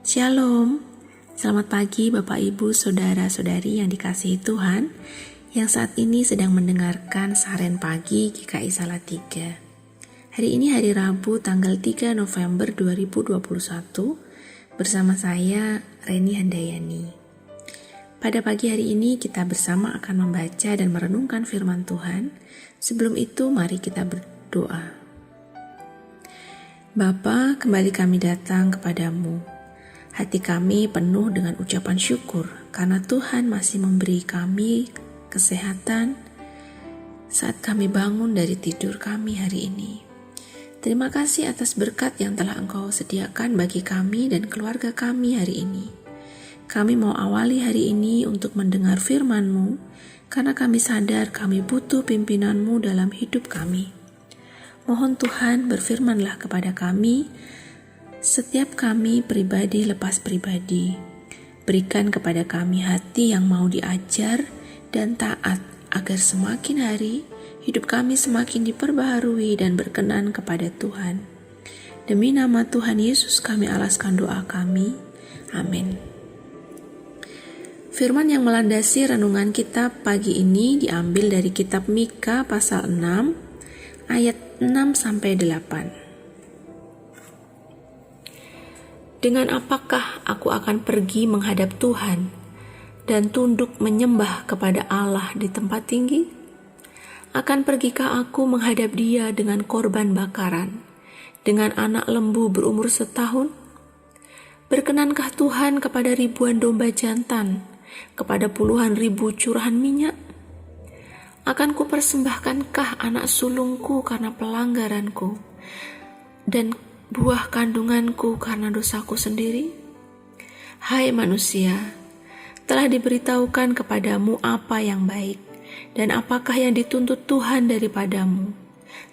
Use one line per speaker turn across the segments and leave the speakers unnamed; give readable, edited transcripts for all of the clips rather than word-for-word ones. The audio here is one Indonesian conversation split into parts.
Shalom, selamat pagi Bapak Ibu Saudara-saudari yang dikasihi Tuhan yang saat ini sedang mendengarkan Saren Pagi GKI Salatiga. Hari ini hari Rabu tanggal 3 November 2021 bersama saya Reni Handayani. Pada pagi hari ini kita bersama akan membaca dan merenungkan firman Tuhan. Sebelum itu mari kita berdoa. Bapa, kembali kami datang kepadamu. Hati kami penuh dengan ucapan syukur karena Tuhan masih memberi kami kesehatan saat kami bangun dari tidur kami hari ini. Terima kasih atas berkat yang telah Engkau sediakan bagi kami dan keluarga kami hari ini. Kami mau awali hari ini untuk mendengar firman-Mu karena kami sadar kami butuh pimpinan-Mu dalam hidup kami. Mohon Tuhan berfirmanlah kepada kami, setiap kami pribadi lepas pribadi. Berikan kepada kami hati yang mau diajar dan taat agar semakin hari hidup kami semakin diperbaharui dan berkenan kepada Tuhan. Demi nama Tuhan Yesus kami alaskan doa kami. Amin. Firman yang melandasi renungan kita pagi ini diambil dari kitab Mika pasal 6 ayat 6-8. Dengan apakah aku akan pergi menghadap Tuhan dan tunduk menyembah kepada Allah di tempat tinggi? Akan pergikah aku menghadap Dia dengan korban bakaran, dengan anak lembu berumur setahun? Berkenankah Tuhan kepada ribuan domba jantan, kepada puluhan ribu curahan minyak? Akan kupersembahkankah anak sulungku karena pelanggaranku, dan buah kandunganku karena dosaku sendiri? Hai manusia, telah diberitahukan kepadamu apa yang baik, dan apakah yang dituntut Tuhan daripadamu,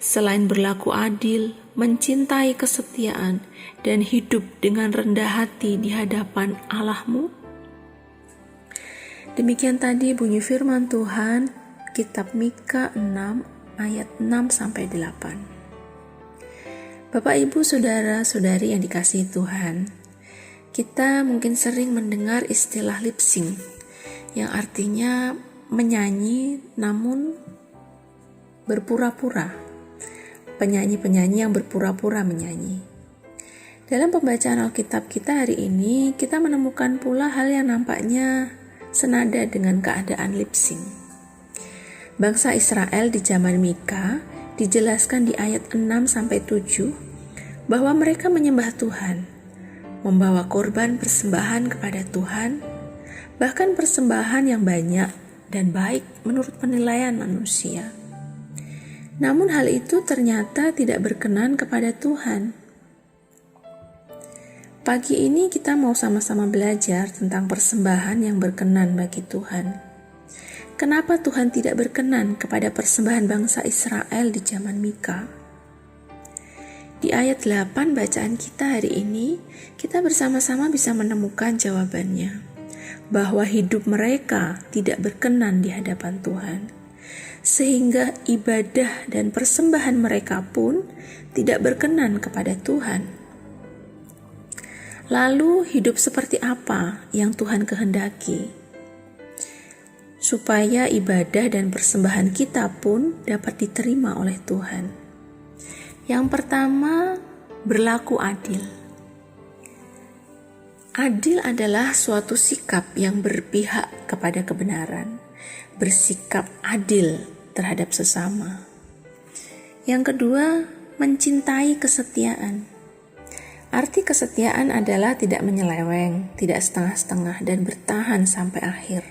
selain berlaku adil, mencintai kesetiaan, dan hidup dengan rendah hati di hadapan Allahmu? Demikian tadi bunyi firman Tuhan, kitab Mika 6 ayat 6-8. Bapak, Ibu, Saudara-saudari yang dikasihi Tuhan, kita mungkin sering mendengar istilah lip sync yang artinya menyanyi namun berpura-pura. Penyanyi-penyanyi yang berpura-pura menyanyi. Dalam pembacaan Alkitab kita hari ini, kita menemukan pula hal yang nampaknya senada dengan keadaan lip sync. Bangsa Israel di zaman Mika dijelaskan di ayat 6-7 bahwa mereka menyembah Tuhan, membawa korban persembahan kepada Tuhan, bahkan persembahan yang banyak dan baik menurut penilaian manusia. Namun hal itu ternyata tidak berkenan kepada Tuhan. Pagi ini kita mau sama-sama belajar tentang persembahan yang berkenan bagi Tuhan. Kenapa Tuhan tidak berkenan kepada persembahan bangsa Israel di zaman Mika? Di ayat 8 bacaan kita hari ini, kita bersama-sama bisa menemukan jawabannya, bahwa hidup mereka tidak berkenan di hadapan Tuhan, sehingga ibadah dan persembahan mereka pun tidak berkenan kepada Tuhan. Lalu hidup seperti apa yang Tuhan kehendaki? Supaya ibadah dan persembahan kita pun dapat diterima oleh Tuhan. Yang pertama, berlaku adil. Adil adalah suatu sikap yang berpihak kepada kebenaran, bersikap adil terhadap sesama. Yang kedua, mencintai kesetiaan. Arti kesetiaan adalah tidak menyeleweng, tidak setengah-setengah, dan bertahan sampai akhir.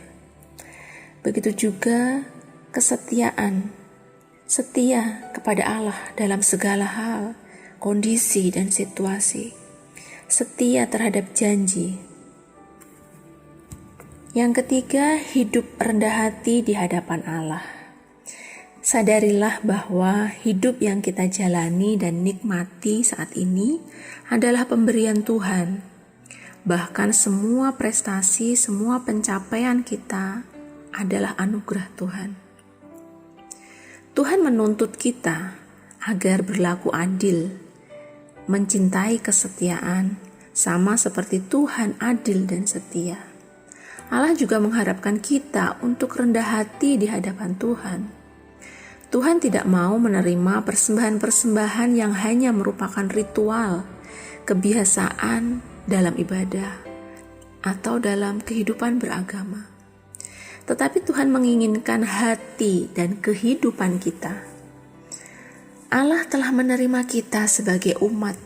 Begitu juga kesetiaan, setia kepada Allah dalam segala hal, kondisi dan situasi, setia terhadap janji. Yang ketiga, hidup rendah hati di hadapan Allah. Sadarilah bahwa hidup yang kita jalani dan nikmati saat ini adalah pemberian Tuhan. Bahkan semua prestasi, semua pencapaian kita adalah anugerah Tuhan. Tuhan menuntut kita agar berlaku adil, mencintai kesetiaan, sama seperti Tuhan adil dan setia. Allah juga mengharapkan kita untuk rendah hati di hadapan Tuhan. Tuhan tidak mau menerima persembahan-persembahan yang hanya merupakan ritual, kebiasaan dalam ibadah, atau dalam kehidupan beragama. Tetapi Tuhan menginginkan hati dan kehidupan kita. Allah telah menerima kita sebagai umat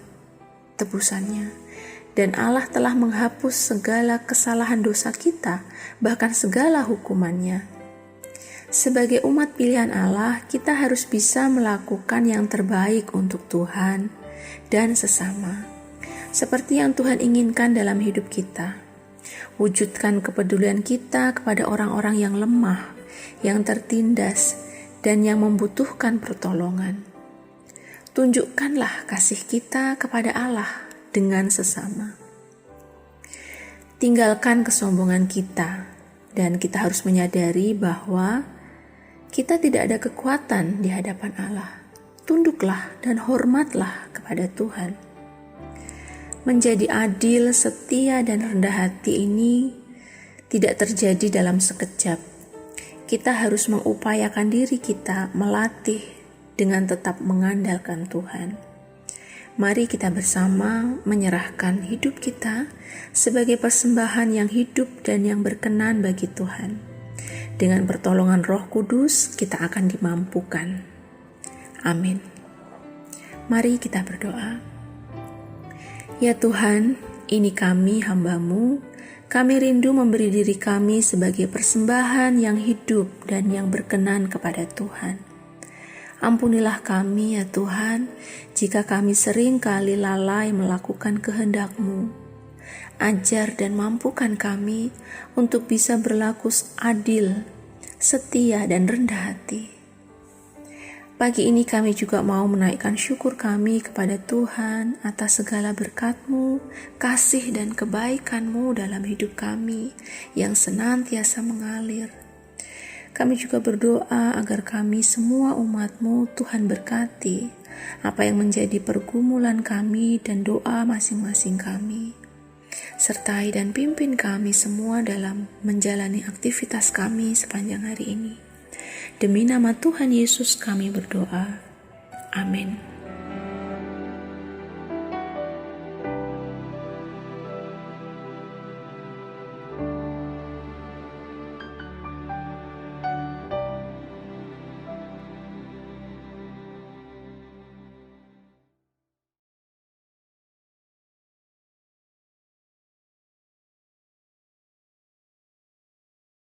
tebusannya, dan Allah telah menghapus segala kesalahan dosa kita, bahkan segala hukumannya. Sebagai umat pilihan Allah, kita harus bisa melakukan yang terbaik untuk Tuhan dan sesama, seperti yang Tuhan inginkan dalam hidup kita. Wujudkan kepedulian kita kepada orang-orang yang lemah, yang tertindas, dan yang membutuhkan pertolongan. Tunjukkanlah kasih kita kepada Allah dengan sesama. Tinggalkan kesombongan kita, dan kita harus menyadari bahwa kita tidak ada kekuatan di hadapan Allah. Tunduklah dan hormatlah kepada Tuhan. Menjadi adil, setia, dan rendah hati ini tidak terjadi dalam sekejap. Kita harus mengupayakan diri kita melatih dengan tetap mengandalkan Tuhan. Mari kita bersama menyerahkan hidup kita sebagai persembahan yang hidup dan yang berkenan bagi Tuhan. Dengan pertolongan Roh Kudus, kita akan dimampukan. Amin. Mari kita berdoa. Ya Tuhan, ini kami hamba-Mu. Kami rindu memberi diri kami sebagai persembahan yang hidup dan yang berkenan kepada Tuhan. Ampunilah kami ya Tuhan, jika kami sering kali lalai melakukan kehendak-Mu. Ajar dan mampukan kami untuk bisa berlaku adil, setia, dan rendah hati. Pagi ini kami juga mau menaikkan syukur kami kepada Tuhan atas segala berkat-Mu, kasih dan kebaikan-Mu dalam hidup kami yang senantiasa mengalir. Kami juga berdoa agar kami semua umat-Mu Tuhan berkati apa yang menjadi pergumulan kami dan doa masing-masing kami. Sertai dan pimpin kami semua dalam menjalani aktivitas kami sepanjang hari ini. Demi nama Tuhan Yesus kami berdoa. Amin.